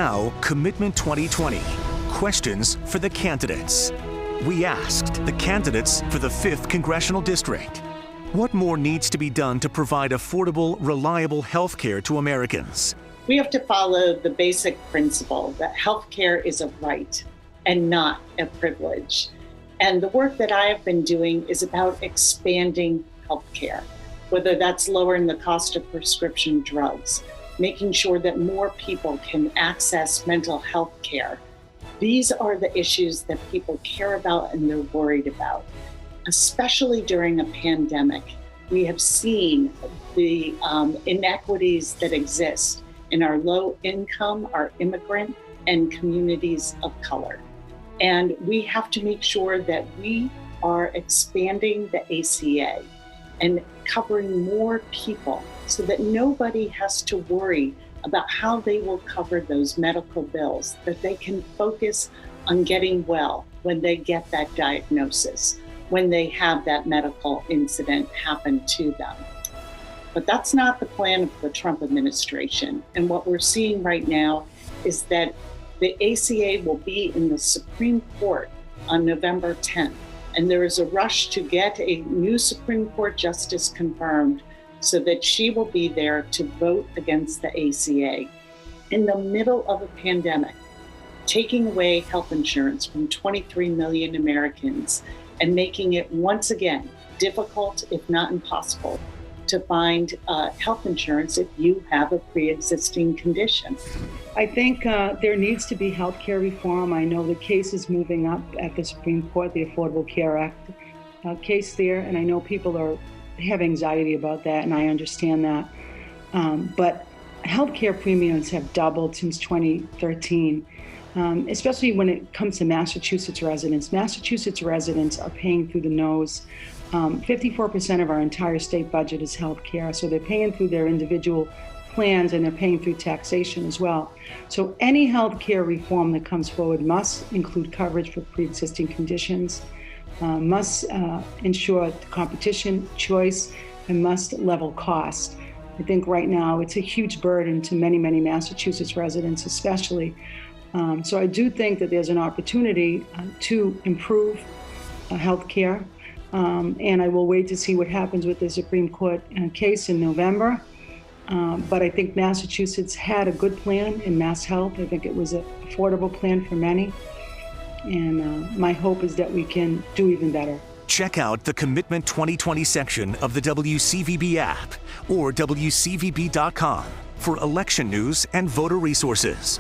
Now, Commitment 2020, questions for the candidates. We asked the candidates for the 5th Congressional District, what more needs to be done to provide affordable, reliable health care to Americans? We have to follow the basic principle that health care is a right and not a privilege. And the work that I have been doing is about expanding health care, whether that's lowering the cost of prescription drugs, making sure that more people can access mental health care. These are the issues that people care about and they're worried about. Especially during a pandemic, we have seen the inequities that exist in our low income, our immigrant, and communities of color. And we have to make sure that we are expanding the ACA and covering more people so that nobody has to worry about how they will cover those medical bills, that they can focus on getting well when they get that diagnosis, when they have that medical incident happen to them. But that's not the plan of the Trump administration. And what we're seeing right now is that the ACA will be in the Supreme Court on November 10th. And there is a rush to get a new Supreme Court justice confirmed so that she will be there to vote against the ACA. In the middle of a pandemic, taking away health insurance from 23 million Americans and making it once again difficult, if not impossible, to find health insurance if you have a pre-existing condition. I think there needs to be healthcare reform. I know the case is moving up at the Supreme Court, the Affordable Care Act case there, and I know people have anxiety about that, and I understand that. But healthcare premiums have doubled since 2013, especially when it comes to Massachusetts residents. Massachusetts residents are paying through the nose. 54% of our entire state budget is healthcare, so they're paying through their individual plans and they're paying through taxation as well. So any healthcare reform that comes forward must include coverage for pre-existing conditions, must ensure competition, choice, and must level cost. I think right now it's a huge burden to many, many Massachusetts residents especially. So I do think that there's an opportunity to improve healthcare, and I will wait to see what happens with the Supreme Court case in November. But I think Massachusetts had a good plan in Mass Health. I think it was an affordable plan for many. And my hope is that we can do even better. Check out the Commitment 2020 section of the WCVB app or WCVB.com for election news and voter resources.